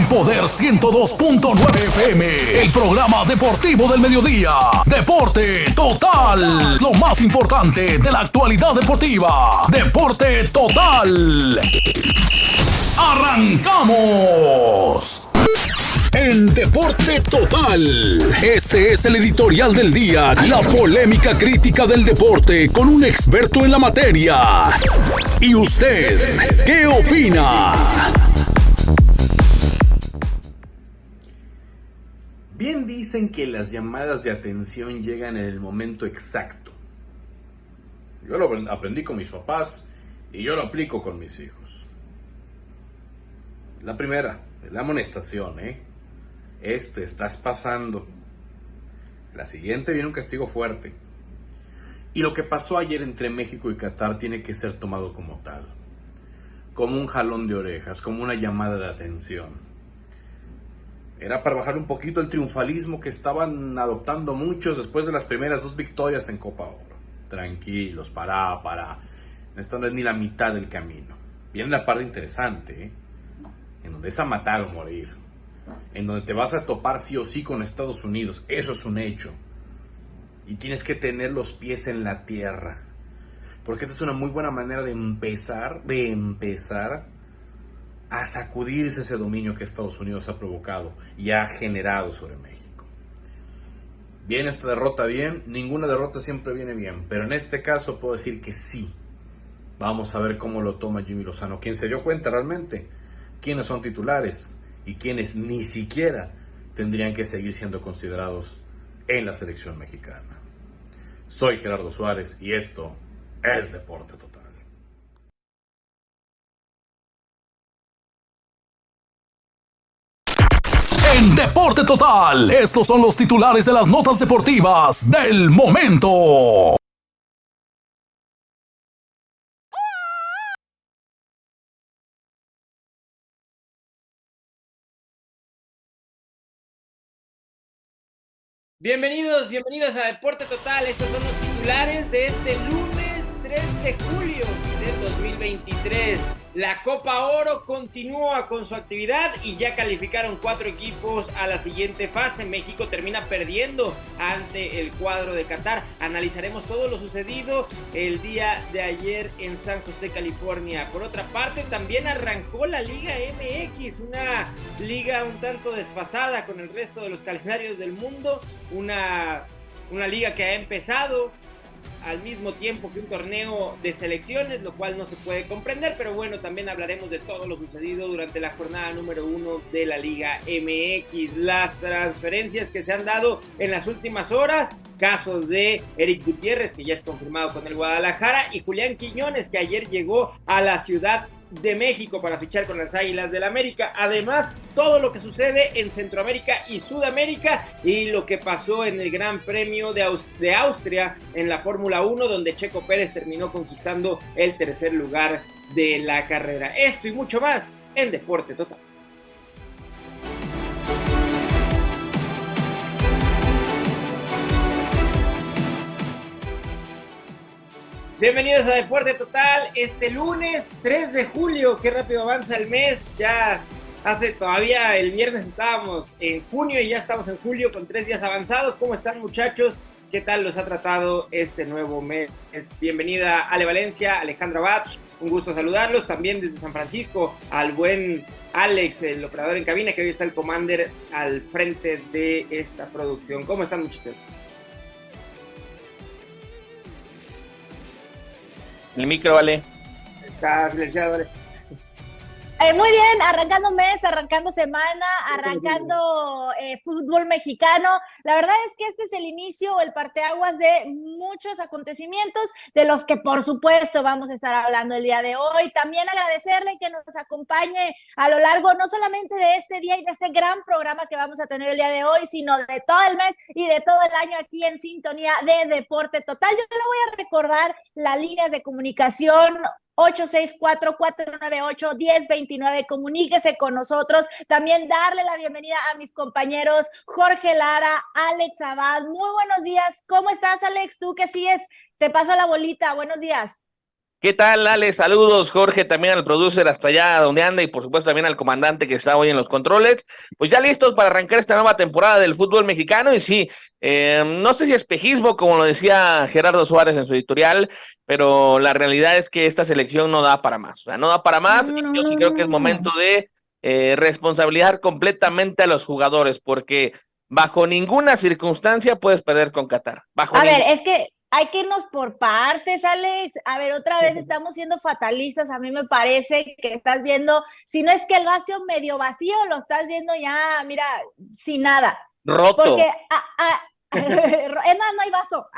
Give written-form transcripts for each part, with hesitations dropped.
Poder 102.9 FM, el programa deportivo del mediodía. Deporte total, lo más importante de la actualidad deportiva. Deporte total. ¡Arrancamos! En Deporte Total, este es el editorial del día, la polémica crítica del deporte con un experto en la materia. ¿Y usted qué opina? Bien dicen que las llamadas de atención llegan en el momento exacto. Yo lo aprendí con mis papás y yo lo aplico con mis hijos. La primera, la amonestación, estás pasando. La siguiente viene un castigo fuerte. Y lo que pasó ayer entre México y Qatar tiene que ser tomado como tal. Como un jalón de orejas, como una llamada de atención. Era para bajar un poquito el triunfalismo que estaban adoptando muchos después de las primeras 2 victorias en Copa Oro. Tranquilos, para. Esto no es ni la mitad del camino. Viene la parte interesante, en donde es a matar o morir. En donde te vas a topar sí o sí con Estados Unidos. Eso es un hecho. Y tienes que tener los pies en la tierra. Porque esta es una muy buena manera de empezar a sacudirse ese dominio que Estados Unidos ha provocado y ha generado sobre México. ¿Viene esta derrota bien? Ninguna derrota siempre viene bien, pero en este caso puedo decir que sí. Vamos a ver cómo lo toma Jimmy Lozano, quien se dio cuenta realmente quiénes son titulares y quiénes ni siquiera tendrían que seguir siendo considerados en la selección mexicana. Soy Gerardo Suárez y esto es Deporte Total. En Deporte Total, estos son los titulares de las notas deportivas del momento. Bienvenidos a Deporte Total. Estos son los titulares de este lunes 3 de julio del 2023. La Copa Oro continúa con su actividad y ya calificaron 4 equipos a la siguiente fase. México termina perdiendo ante el cuadro de Qatar. Analizaremos todo lo sucedido el día de ayer en San José, California. Por otra parte, también arrancó la Liga MX, una liga un tanto desfasada con el resto de los calendarios del mundo. Una liga que ha empezado al mismo tiempo que un torneo de selecciones, lo cual no se puede comprender, pero bueno, también hablaremos de todo lo sucedido durante la jornada número 1 de la Liga MX, las transferencias que se han dado en las últimas horas, casos de Eric Gutiérrez, que ya es confirmado con el Guadalajara, y Julián Quiñones, que ayer llegó a la Ciudad de México para fichar con las Águilas del América. Además, todo lo que sucede en Centroamérica y Sudamérica y lo que pasó en el Gran Premio de Austria en la Fórmula 1, donde Checo Pérez terminó conquistando el tercer lugar de la carrera. Esto y mucho más en Deporte Total. Bienvenidos a Deporte Total, este lunes 3 de julio, qué rápido avanza el mes, ya todavía el viernes estábamos en junio y ya estamos en julio con 3 días avanzados. ¿Cómo están, muchachos? ¿Qué tal los ha tratado este nuevo mes? Bienvenida Ale Valencia, Alejandra Bach, un gusto saludarlos, también desde San Francisco al buen Alex, el operador en cabina, que hoy está el commander al frente de esta producción. ¿Cómo están, muchachos? El micro, vale. Está silenciado, vale. Muy bien, arrancando mes, arrancando semana, arrancando fútbol mexicano. La verdad es que este es el inicio o el parteaguas de muchos acontecimientos de los que por supuesto vamos a estar hablando el día de hoy. También agradecerle que nos acompañe a lo largo no solamente de este día y de este gran programa que vamos a tener el día de hoy, sino de todo el mes y de todo el año aquí en sintonía de Deporte Total. Yo le voy a recordar las líneas de comunicación 864-498-1029. Comuníquese con nosotros. También darle la bienvenida a mis compañeros Jorge Lara, Alex Abad. Muy buenos días. ¿Cómo estás, Alex? ¿Tú qué sigues? Te paso la bolita. Buenos días. ¿Qué tal, Ale? Saludos, Jorge, también al producer hasta allá donde anda y por supuesto también al comandante que está hoy en los controles. Pues ya listos para arrancar esta nueva temporada del fútbol mexicano y sí, no sé si espejismo, como lo decía Gerardo Suárez en su editorial, pero la realidad es que esta selección no da para más. O sea, no da para más. No, Y no, yo sí no, creo que es no. momento de responsabilizar completamente a los jugadores, porque bajo ninguna circunstancia puedes perder con Qatar. Bajo A ver, ninguna. es que hay que irnos por partes, Alex. A ver, otra vez estamos siendo fatalistas. A mí me parece que estás viendo, si no es que el vacío medio vacío, lo estás viendo ya, mira, sin nada. Roto. Porque no hay vaso.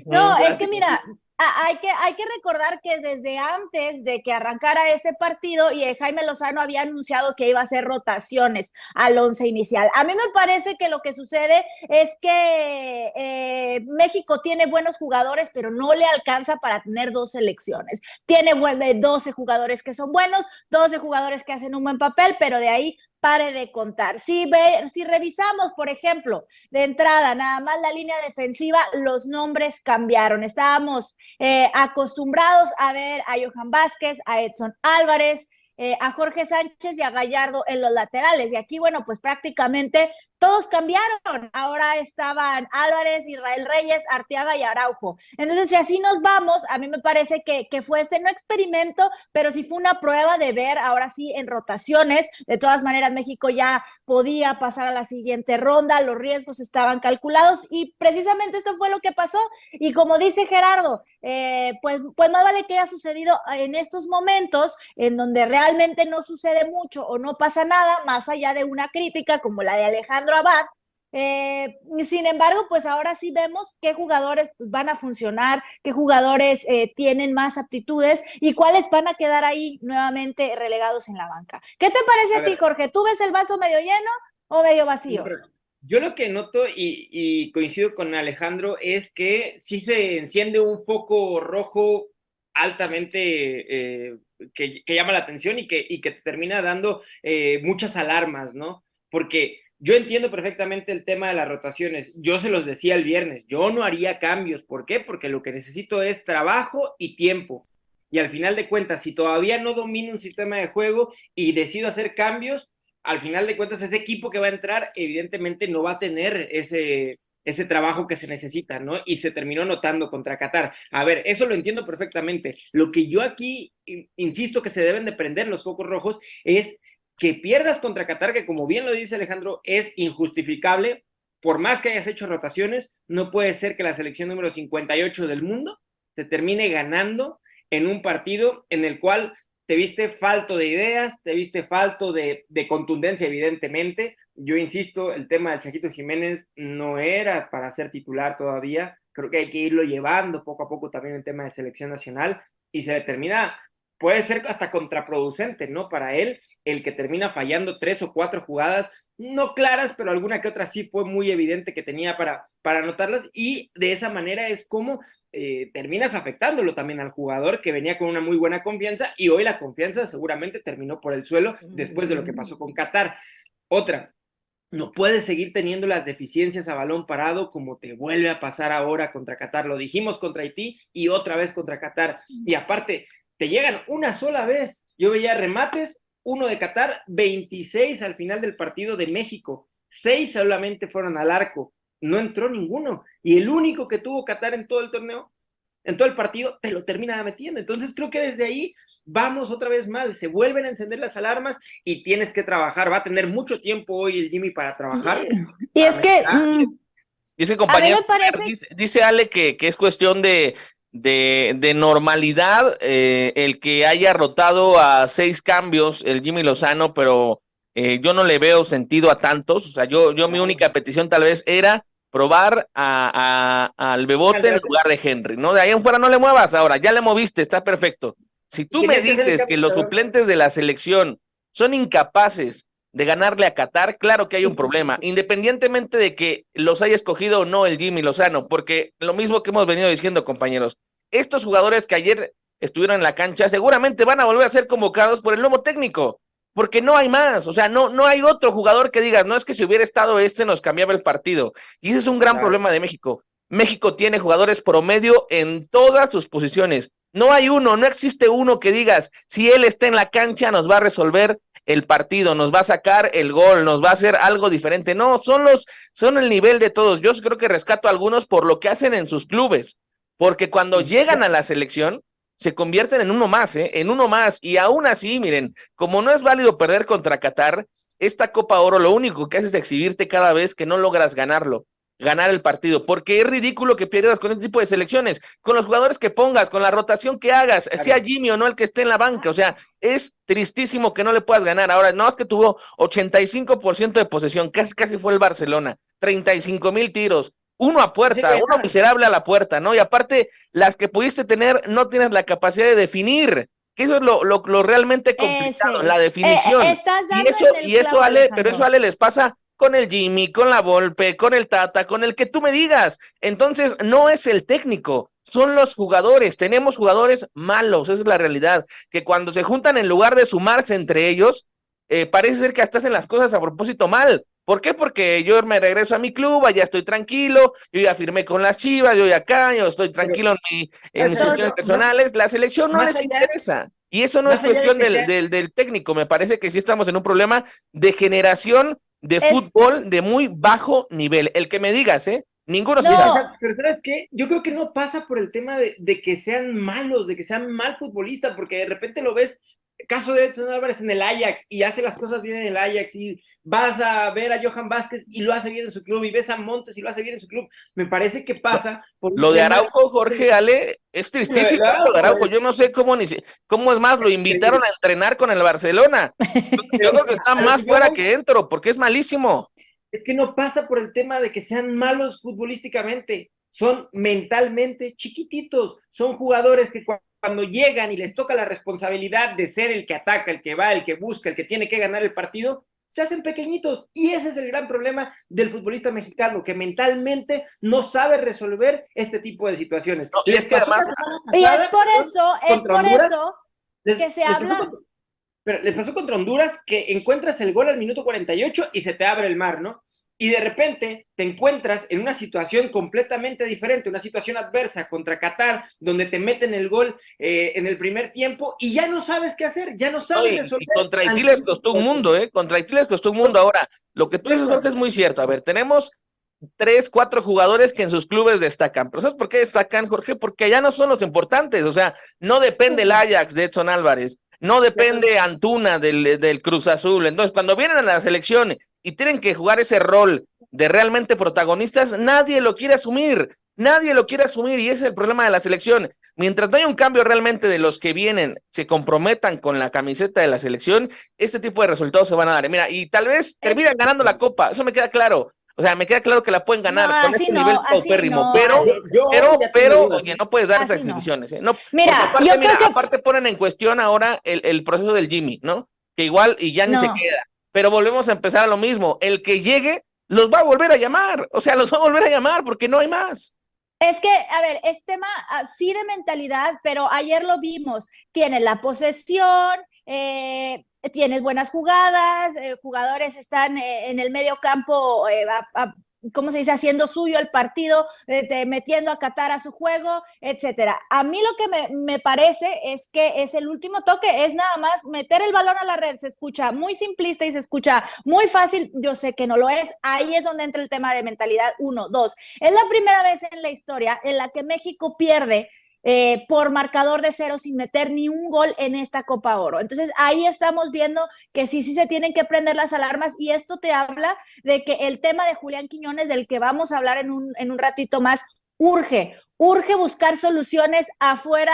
No, es que mira, hay que recordar que desde antes de que arrancara este partido y Jaime Lozano había anunciado que iba a hacer rotaciones al once inicial. A mí me parece que lo que sucede es que México tiene buenos jugadores, pero no le alcanza para tener dos selecciones. Tiene 12 jugadores que son buenos, 12 jugadores que hacen un buen papel, pero de ahí pare de contar. Si revisamos, por ejemplo, de entrada, nada más la línea defensiva, los nombres cambiaron. Estábamos acostumbrados a ver a Johan Vázquez, a Edson Álvarez, a Jorge Sánchez y a Gallardo en los laterales. Y aquí, bueno, pues prácticamente todos cambiaron. Ahora estaban Álvarez, Israel Reyes, Arteaga y Araujo. Entonces, si así nos vamos, a mí me parece que fue no experimento, pero sí fue una prueba de ver ahora sí en rotaciones. De todas maneras, México ya podía pasar a la siguiente ronda, los riesgos estaban calculados y precisamente esto fue lo que pasó. Y como dice Gerardo, pues más vale que haya sucedido en estos momentos en donde realmente no sucede mucho o no pasa nada, más allá de una crítica como la de Alejandro Abad. Sin embargo, pues ahora sí vemos qué jugadores van a funcionar, qué jugadores tienen más aptitudes y cuáles van a quedar ahí nuevamente relegados en la banca. ¿Qué te parece a ti, Jorge? ¿Tú ves el vaso medio lleno o medio vacío? Yo lo que noto y coincido con Alejandro es que sí se enciende un foco rojo altamente que llama la atención y que te termina dando muchas alarmas, ¿no? Porque yo entiendo perfectamente el tema de las rotaciones. Yo se los decía el viernes, yo no haría cambios. ¿Por qué? Porque lo que necesito es trabajo y tiempo. Y al final de cuentas, si todavía no domino un sistema de juego y decido hacer cambios, al final de cuentas ese equipo que va a entrar evidentemente no va a tener ese trabajo que se necesita, ¿no? Y se terminó notando contra Qatar. A ver, eso lo entiendo perfectamente. Lo que yo aquí insisto que se deben de prender los focos rojos es que pierdas contra Qatar, que como bien lo dice Alejandro, es injustificable. Por más que hayas hecho rotaciones, no puede ser que la selección número 58 del mundo te termine ganando en un partido en el cual te viste falto de ideas, te viste falto de contundencia, evidentemente. Yo insisto, el tema del Chaquito Jiménez no era para ser titular todavía. Creo que hay que irlo llevando poco a poco también el tema de selección nacional y se determina, puede ser hasta contraproducente, ¿no? Para él, el que termina fallando 3 o 4 jugadas, no claras, pero alguna que otra sí fue muy evidente que tenía para anotarlas, y de esa manera es como terminas afectándolo también al jugador que venía con una muy buena confianza, y hoy la confianza seguramente terminó por el suelo después de lo que pasó con Qatar. Otra, no puedes seguir teniendo las deficiencias a balón parado como te vuelve a pasar ahora contra Qatar. Lo dijimos contra Haití y otra vez contra Qatar. Y aparte, te llegan una sola vez. Yo veía remates, uno de Qatar, 26 al final del partido de México. 6 solamente fueron al arco. No entró ninguno. Y el único que tuvo Qatar en todo el torneo, en todo el partido, te lo termina metiendo. Entonces creo que desde ahí vamos otra vez mal. Se vuelven a encender las alarmas y tienes que trabajar. Va a tener mucho tiempo hoy el Jimmy para trabajar. Y es que... Dice compañero, a mí me parece... dice Ale que es cuestión de normalidad el que haya rotado a 6 cambios el Jimmy Lozano, pero yo no le veo sentido a tantos. O sea, yo mi única petición tal vez era probar al Bebote en lugar de Henry, ¿no? De ahí en fuera no le muevas. Ahora, ya le moviste, está perfecto. Si tú me dices que los suplentes de la selección son incapaces de ganarle a Qatar, claro que hay un problema, independientemente de que los haya escogido o no el Jimmy Lozano, porque lo mismo que hemos venido diciendo, compañeros, estos jugadores que ayer estuvieron en la cancha seguramente van a volver a ser convocados por el nuevo técnico, porque no hay más. O sea, no hay otro jugador que digas, no es que si hubiera estado nos cambiaba el partido, y ese es un gran problema de México. México tiene jugadores promedio en todas sus posiciones, No hay uno, no existe uno que digas, si él está en la cancha nos va a resolver el partido, nos va a sacar el gol, nos va a hacer algo diferente. No, son el nivel de todos. Yo creo que rescato a algunos por lo que hacen en sus clubes, porque cuando llegan a la selección se convierten en uno más, en uno más, y aún así, miren, como no es válido perder contra Qatar, esta Copa Oro lo único que hace es exhibirte cada vez que no logras ganar el partido, porque es ridículo que pierdas con este tipo de selecciones, con los jugadores que pongas, con la rotación que hagas, sea Jimmy o no el que esté en la banca, o sea, es tristísimo que no le puedas ganar. Ahora, no, es que tuvo 85% de posesión, casi fue el Barcelona, 35,000 tiros, uno a puerta, uno miserable a la puerta, ¿no? Y aparte, las que pudiste tener, no tienes la capacidad de definir, que eso es lo realmente complicado, la definición. Estás dando y eso, Ale, pero eso, Ale, les pasa con el Jimmy, con la Volpe, con el Tata, con el que tú me digas. Entonces, no es el técnico, son los jugadores. Tenemos jugadores malos, esa es la realidad, que cuando se juntan en lugar de sumarse entre ellos, parece ser que hasta hacen las cosas a propósito mal. ¿Por qué? Porque yo me regreso a mi club, allá estoy tranquilo, yo ya firmé con las Chivas, yo estoy tranquilo en mis cuestiones personales, la selección no les interesa. Y eso no es cuestión del técnico, me parece que sí estamos en un problema de generación de fútbol de muy bajo nivel. El que me digas, ninguno se sabe. Pero ¿sabes qué? Yo creo que no pasa por el tema de que sean malos, de que sean mal futbolistas, porque de repente lo ves, caso de Edson Álvarez en el Ajax, y hace las cosas bien en el Ajax, y vas a ver a Johan Vázquez y lo hace bien en su club, y ves a Montes y lo hace bien en su club. Me parece que pasa por lo de Araujo, Jorge, Ale, es tristísimo. Lo de Araujo, yo no sé cómo es más, lo invitaron a entrenar con el Barcelona. Yo creo que está más fuera que dentro, porque es malísimo. Es que no pasa por el tema de que sean malos futbolísticamente, son mentalmente chiquititos, son jugadores que cuando llegan y les toca la responsabilidad de ser el que ataca, el que va, el que busca, el que tiene que ganar el partido, se hacen pequeñitos. Y ese es el gran problema del futbolista mexicano, que mentalmente no sabe resolver este tipo de situaciones. No, y es que además, y es por eso que se habla. Pero les pasó contra Honduras, que encuentras el gol al minuto 48 y se te abre el mar, ¿no? Y de repente te encuentras en una situación completamente diferente, una situación adversa contra Qatar, donde te meten el gol en el primer tiempo y ya no sabes qué hacer, ya no sabes resolver. Y contra Haití les costó un mundo, contra Haití les costó un mundo. Ahora, lo que tú dices, Jorge, es muy cierto. A ver, tenemos 3, 4 jugadores que en sus clubes destacan. ¿Pero sabes por qué destacan, Jorge? Porque ya no son los importantes. O sea, no depende el Ajax de Edson Álvarez, no depende Antuna del Cruz Azul. Entonces, cuando vienen a la selección y tienen que jugar ese rol de realmente protagonistas, nadie lo quiere asumir, y ese es el problema de la selección. Mientras no haya un cambio realmente de los que vienen, se comprometan con la camiseta de la selección, este tipo de resultados se van a dar. Mira, y tal vez terminan ganando la Copa, eso me queda claro. O sea, me queda claro que la pueden ganar con este nivel paupérrimo, pero, oye, no puedes dar esas exhibiciones. No, mira, aparte ponen en cuestión ahora el proceso del Jimmy, ¿no? Que igual y ya ni se queda. Pero volvemos a empezar a lo mismo. El que llegue los va a volver a llamar. O sea, los va a volver a llamar porque no hay más. Es que, a ver, es tema sí de mentalidad, pero ayer lo vimos. Tienes la posesión, tienes buenas jugadas, jugadores están en el medio campo, ¿cómo se dice? Haciendo suyo el partido, metiendo a Qatar a su juego, etcétera. A mí lo que me parece es que es el último toque, es nada más meter el balón a la red. Se escucha muy simplista y se escucha muy fácil. Yo sé que no lo es. Ahí es donde entra el tema de mentalidad. 1, 2. Es la primera vez en la historia en la que México pierde por marcador de 0 sin meter ni un gol en esta Copa Oro. Entonces ahí estamos viendo que sí se tienen que prender las alarmas, y esto te habla de que el tema de Julián Quiñones, del que vamos a hablar en un ratito más, urge buscar soluciones afuera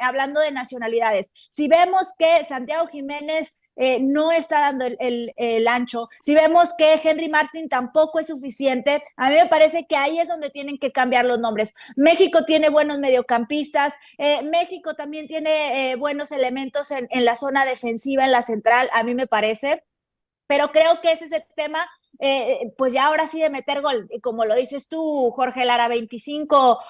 hablando de nacionalidades. Si vemos que Santiago Jiménez no está dando el ancho, si vemos que Henry Martin tampoco es suficiente, a mí me parece que ahí es donde tienen que cambiar los nombres. México tiene buenos mediocampistas, México también tiene buenos elementos en la zona defensiva, en la central, a mí me parece, pero creo que ese es el tema. Pues ya ahora sí de meter gol, como lo dices tú, Jorge Lara, 25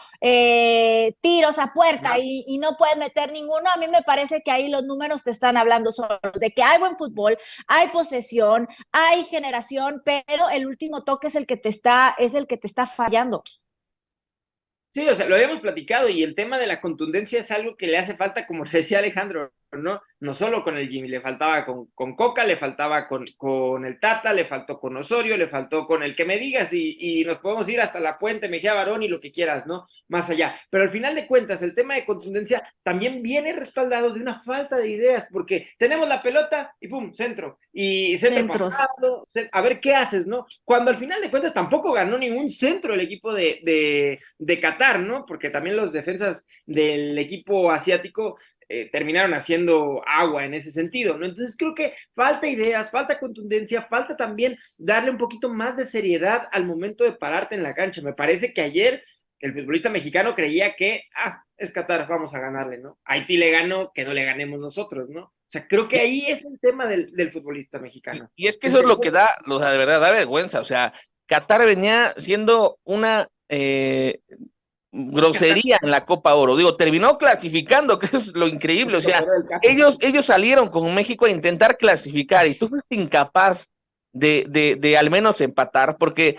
tiros a puerta y no puedes meter ninguno. A mí me parece que ahí los números te están hablando solo de que hay buen fútbol, hay posesión, hay generación, pero el último toque es el que te está fallando. Sí, o sea, lo habíamos platicado y el tema de la contundencia es algo que le hace falta, como le decía Alejandro, ¿no? No solo con el Jimmy, le faltaba con Coca, le faltaba con el Tata, le faltó con Osorio, le faltó con el que me digas y nos podemos ir hasta la Puente, Mejía Barón y lo que quieras, ¿no? Más allá. Pero al final de cuentas, el tema de contundencia también viene respaldado de una falta de ideas, porque tenemos la pelota y pum, centro. Y centro Centros. pasado, a ver qué haces, ¿no? Cuando al final de cuentas tampoco ganó ningún centro el equipo de Qatar, ¿no? Porque también los defensas del equipo asiático terminaron haciendo agua en ese sentido, ¿no? Entonces creo que falta ideas, falta contundencia, falta también darle un poquito más de seriedad al momento de pararte en la cancha. Me parece que ayer el futbolista mexicano creía que, es Qatar, vamos a ganarle, ¿no? Haití le ganó, que no le ganemos nosotros, ¿no? O sea, creo que ahí es el tema del futbolista mexicano. Y es que eso es lo que da, o sea, de verdad, da vergüenza. O sea, Qatar venía siendo una grosería en la Copa Oro. Digo, terminó clasificando, que es lo increíble. O sea, ellos salieron con México a intentar clasificar y tú fuiste incapaz de al menos empatar, porque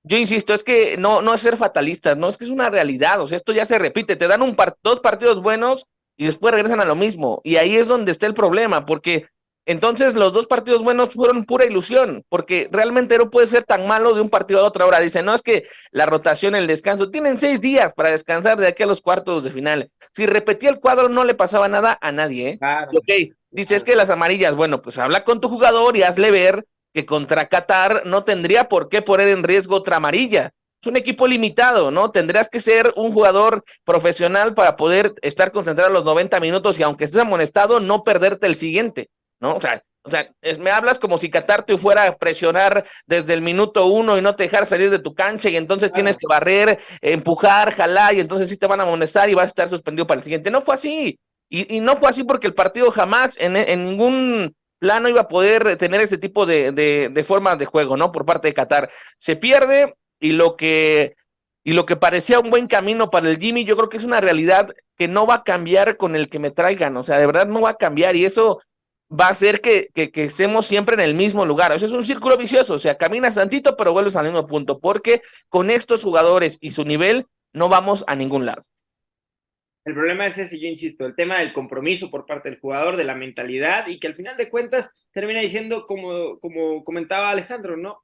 yo insisto, es que no es ser fatalistas, no, es que es una realidad. O sea, esto ya se repite, te dan dos partidos buenos y después regresan a lo mismo. Y ahí es donde está el problema, porque entonces los dos partidos buenos fueron pura ilusión, porque realmente no puede ser tan malo de un partido a otro. Ahora dicen, no, es que la rotación, el descanso, tienen 6 días para descansar de aquí a los cuartos de final. Si repetía el cuadro no le pasaba nada a nadie, ¿eh? Claro, Ok, dice, es que las amarillas, bueno, pues habla con tu jugador y hazle ver que contra Qatar no tendría por qué poner en riesgo otra amarilla. Es un equipo limitado, ¿no? Tendrás que ser un jugador profesional para poder estar concentrado los 90 minutos y aunque estés amonestado, no perderte el siguiente, ¿no? O sea, me hablas como si Qatar te fuera a presionar desde el minuto 1 y no te dejar salir de tu cancha y entonces tienes que barrer, empujar, jalar y entonces sí te van a amonestar y vas a estar suspendido para el siguiente. No fue así. Y no fue así porque el partido jamás en ningún plano iba a poder tener ese tipo de formas de juego, ¿no? Por parte de Qatar. Se pierde y lo que parecía un buen camino para el Jimmy, yo creo que es una realidad que no va a cambiar con el que me traigan, o sea, de verdad no va a cambiar y eso va a hacer que estemos siempre en el mismo lugar. O sea, es un círculo vicioso, o sea, caminas tantito pero vuelves al mismo punto, porque con estos jugadores y su nivel no vamos a ningún lado. El problema es ese, yo insisto, el tema del compromiso por parte del jugador, de la mentalidad, y que al final de cuentas termina diciendo, como comentaba Alejandro, no,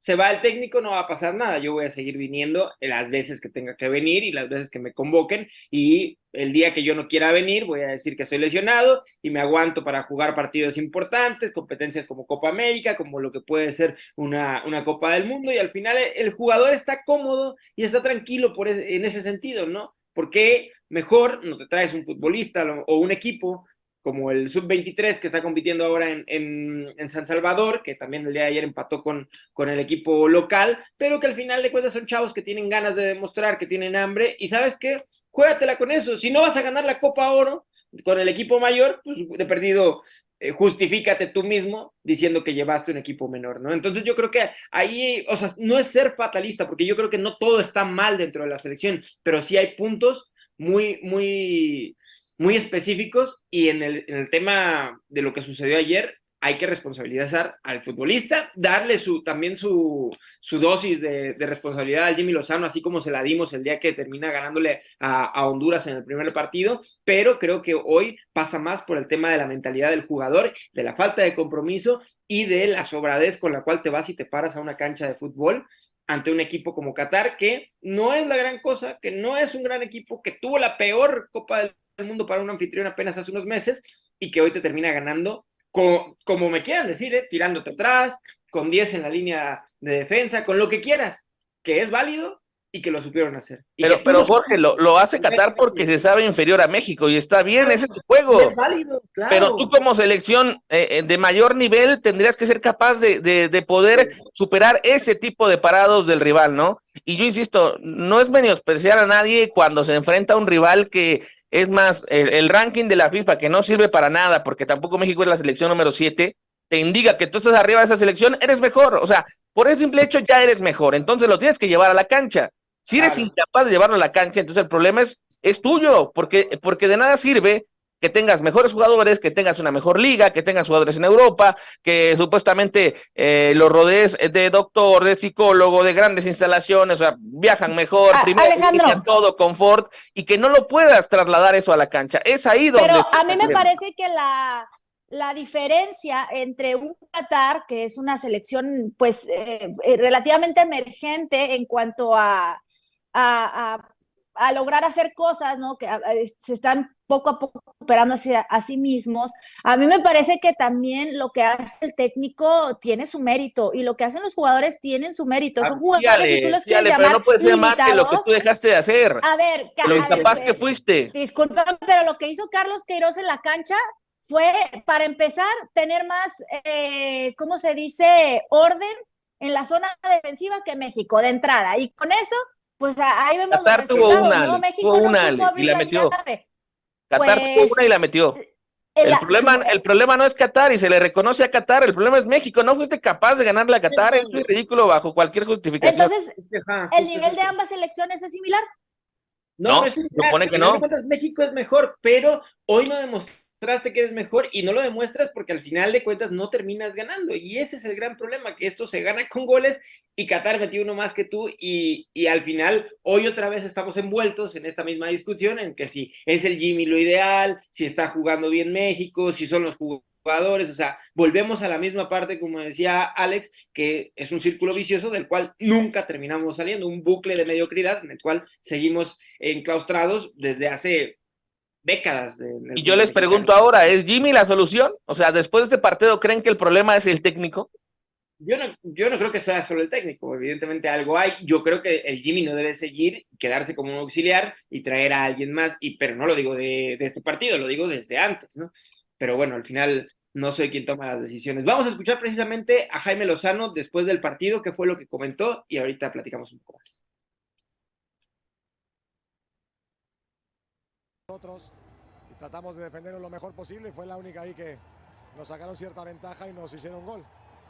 se va el técnico, no va a pasar nada, yo voy a seguir viniendo las veces que tenga que venir y las veces que me convoquen, y el día que yo no quiera venir voy a decir que estoy lesionado y me aguanto para jugar partidos importantes, competencias como Copa América, como lo que puede ser una Copa del Mundo, y al final el jugador está cómodo y está tranquilo en ese sentido, ¿no? Porque mejor no te traes un futbolista o un equipo como el Sub-23 que está compitiendo ahora en San Salvador, que también el día de ayer empató con el equipo local, pero que al final de cuentas son chavos que tienen ganas de demostrar, que tienen hambre, y ¿sabes qué? Juégatela con eso. Si no vas a ganar la Copa Oro con el equipo mayor, pues de perdido justifícate tú mismo diciendo que llevaste un equipo menor, ¿no? Entonces yo creo que ahí, o sea, no es ser fatalista, porque yo creo que no todo está mal dentro de la selección, pero sí hay puntos muy específicos y en el tema de lo que sucedió ayer hay que responsabilizar al futbolista, darle también su dosis de responsabilidad al Jimmy Lozano, así como se la dimos el día que termina ganándole a Honduras en el primer partido, pero creo que hoy pasa más por el tema de la mentalidad del jugador, de la falta de compromiso y de la sobradez con la cual te vas y te paras a una cancha de fútbol ante un equipo como Qatar, que no es la gran cosa, que no es un gran equipo, que tuvo la peor Copa del Mundo para un anfitrión apenas hace unos meses y que hoy te termina ganando como me quieran decir, tirándote atrás, con 10 en la línea de defensa, con lo que quieras, que es válido y que lo supieron hacer. Pero Jorge, lo hace Qatar porque se sabe inferior a México y está bien, claro, ese es su juego. Es válido, claro. Pero tú como selección de mayor nivel tendrías que ser capaz de poder superar ese tipo de parados del rival, ¿no? Y yo insisto, no es menospreciar a nadie cuando se enfrenta a un rival que es más, el ranking de la FIFA, que no sirve para nada, porque tampoco México es la selección número 7, te indica que tú estás arriba de esa selección, eres mejor. O sea, por ese simple hecho ya eres mejor. Entonces lo tienes que llevar a la cancha. Si eres incapaz de llevarlo a la cancha, entonces el problema es tuyo, porque de nada sirve que tengas mejores jugadores, que tengas una mejor liga, que tengas jugadores en Europa, que supuestamente los rodees de doctor, de psicólogo, de grandes instalaciones, o sea, viajan mejor, primero Alejandro, todo confort, y que no lo puedas trasladar eso a la cancha. Es ahí donde... pero a mí me parece que la diferencia entre un Qatar, que es una selección pues relativamente emergente en cuanto a lograr hacer cosas, ¿no? Que se están poco a poco superando a sí mismos. A mí me parece que también lo que hace el técnico tiene su mérito y lo que hacen los jugadores tienen su mérito. Son jugadores, si tú los quieres llamar pero no puede ser más que lo que limitados. tú dejaste de hacer. A ver, Lo incapaz que fuiste. Disculpa, pero lo que hizo Carlos Queiroz en la cancha fue, para empezar, tener más, ¿cómo se dice?, orden en la zona defensiva que México, de entrada. Y con eso, pues ahí vemos Qatar los resultados, tuvo una, ¿no? México no supo abrir y la metió. Qatar tuvo una y la metió. El problema no es Qatar y se le reconoce a Qatar, el problema es México, no fuiste capaz de ganarle a Qatar, eso es ridículo bajo cualquier justificación. Entonces, ¿el nivel de ambas selecciones es similar? No, es similar. Supone que no. México es mejor, pero hoy no demostraste que eres mejor y no lo demuestras porque al final de cuentas no terminas ganando. Y ese es el gran problema, que esto se gana con goles y Qatar metió uno más que tú y al final hoy otra vez estamos envueltos en esta misma discusión en que si es el Jimmy lo ideal, si está jugando bien México, si son los jugadores, o sea, volvemos a la misma parte, como decía Alex, que es un círculo vicioso del cual nunca terminamos saliendo, un bucle de mediocridad en el cual seguimos enclaustrados desde hace décadas. Y yo les pregunto ahora, ¿es Jimmy la solución? O sea, después de este partido, ¿creen que el problema es el técnico? Yo no creo que sea solo el técnico, evidentemente algo hay. Yo creo que el Jimmy no debe seguir, quedarse como un auxiliar y traer a alguien más, pero no lo digo de este partido, lo digo desde antes, ¿no? Pero bueno, al final no soy quien toma las decisiones. Vamos a escuchar precisamente a Jaime Lozano después del partido, qué fue lo que comentó, y ahorita platicamos un poco más. Nosotros y tratamos de defenderlo lo mejor posible y fue la única ahí que nos sacaron cierta ventaja y nos hicieron gol.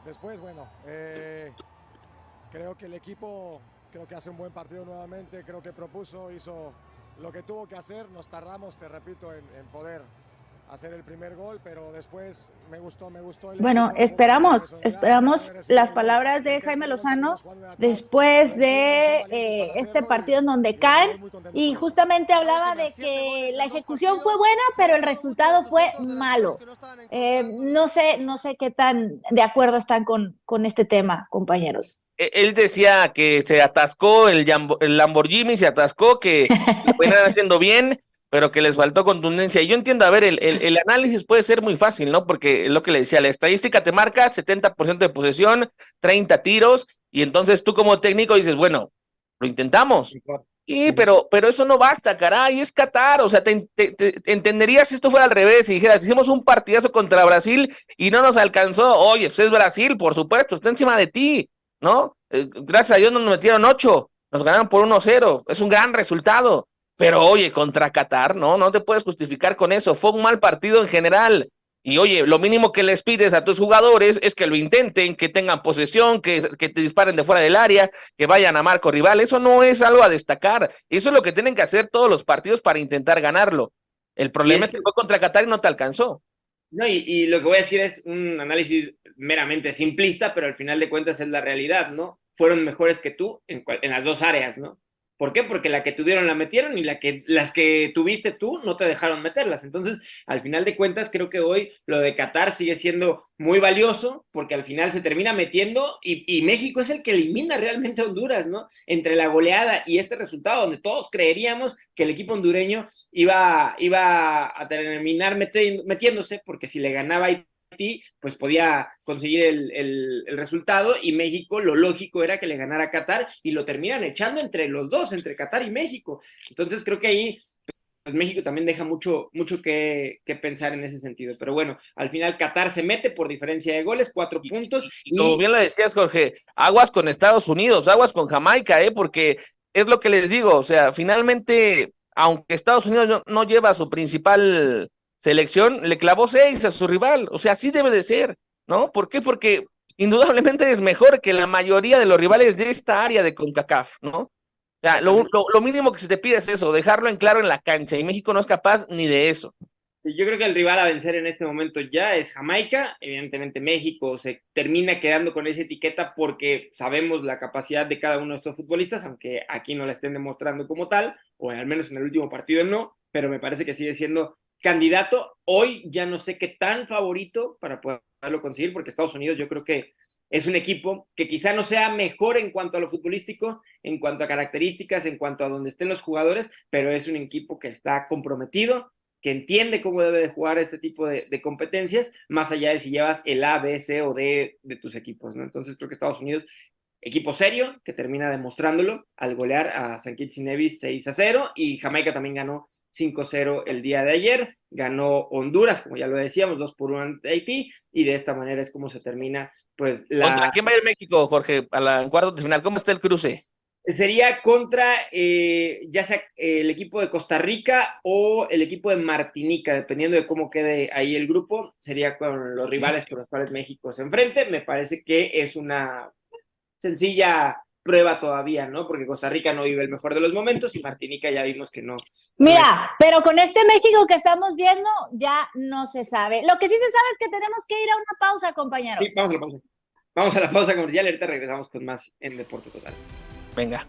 Después, bueno, creo que el equipo hace un buen partido nuevamente, creo que propuso, hizo lo que tuvo que hacer, nos tardamos, te repito, en poder hacer el primer gol, pero después me gustó. Bueno, esperamos las palabras de Jaime Lozano después de este partido en donde caen, y justamente hablaba de que la ejecución fue buena, pero el resultado fue malo. No sé qué tan de acuerdo están con este tema, compañeros. Él decía que se atascó el Lamborghini, se atascó, que lo venían haciendo bien, pero que les faltó contundencia. Y yo entiendo, a ver, el análisis puede ser muy fácil, ¿no? Porque lo que le decía, la estadística te marca 70% de posesión, 30 tiros, y entonces tú como técnico dices, bueno, lo intentamos. Y pero eso no basta, caray, es Qatar, o sea, te entenderías si esto fuera al revés, si dijeras, hicimos un partidazo contra Brasil y no nos alcanzó. Oye, pues es Brasil, por supuesto, está encima de ti, ¿no? Gracias a Dios nos metieron 8, nos ganaron por 1-0, es un gran resultado. Pero oye, contra Qatar, no te puedes justificar con eso, fue un mal partido en general. Y oye, lo mínimo que les pides a tus jugadores es que lo intenten, que tengan posesión, que te disparen de fuera del área, que vayan a marco rival. Eso no es algo a destacar, eso es lo que tienen que hacer todos los partidos para intentar ganarlo. El problema es que fue contra Qatar y no te alcanzó. No, y lo que voy a decir es un análisis meramente simplista, pero al final de cuentas es la realidad, ¿no? Fueron mejores que tú en las dos áreas, ¿no? ¿Por qué? Porque la que tuvieron la metieron y las que tuviste tú no te dejaron meterlas. Entonces, al final de cuentas, creo que hoy lo de Qatar sigue siendo muy valioso porque al final se termina metiendo y México es el que elimina realmente a Honduras, ¿no? Entre la goleada y este resultado donde todos creeríamos que el equipo hondureño iba a terminar metiéndose porque si le ganaba pues podía conseguir el resultado y México lo lógico era que le ganara a Qatar y lo terminan echando entre los dos, entre Qatar y México. Entonces creo que ahí pues México también deja mucho que pensar en ese sentido. Pero bueno, al final Qatar se mete por diferencia de goles, 4 puntos. Y como bien lo decías, Jorge, aguas con Estados Unidos, aguas con Jamaica, porque es lo que les digo, o sea, finalmente, aunque Estados Unidos no lleva su principal selección, le clavó 6 a su rival, o sea, así debe de ser, ¿no? ¿Por qué? Porque indudablemente es mejor que la mayoría de los rivales de esta área de CONCACAF, ¿no? O sea, lo mínimo que se te pide es eso, dejarlo en claro en la cancha, y México no es capaz ni de eso. Yo creo que el rival a vencer en este momento ya es Jamaica. Evidentemente México se termina quedando con esa etiqueta porque sabemos la capacidad de cada uno de estos futbolistas, aunque aquí no la estén demostrando como tal, o al menos en el último partido no, pero me parece que sigue siendo candidato. Hoy ya no sé qué tan favorito para poderlo conseguir, porque Estados Unidos yo creo que es un equipo que quizá no sea mejor en cuanto a lo futbolístico, en cuanto a características, en cuanto a donde estén los jugadores, pero es un equipo que está comprometido, que entiende cómo debe de jugar este tipo de competencias, más allá de si llevas el A, B, C o D de tus equipos, ¿no? Entonces creo que Estados Unidos, equipo serio, que termina demostrándolo al golear a St. Kitts y Nevis 6-0, y Jamaica también ganó 5-0 el día de ayer, ganó Honduras, como ya lo decíamos, 2-1 ante Haití, y de esta manera es como se termina, pues, ¿Contra quién va a ir México, Jorge, a la cuartos de final? ¿Cómo está el cruce? Sería contra ya sea el equipo de Costa Rica o el equipo de Martinica, dependiendo de cómo quede ahí el grupo, sería con los rivales con los cuales México se enfrente. Me parece que es una sencilla prueba todavía, ¿no? Porque Costa Rica no vive el mejor de los momentos y Martinica ya vimos que no. Mira, pero con este México que estamos viendo ya no se sabe. Lo que sí se sabe es que tenemos que ir a una pausa, compañeros. Sí, vamos a la pausa. Vamos a la pausa comercial y ahorita regresamos con más en Deporte Total. Venga.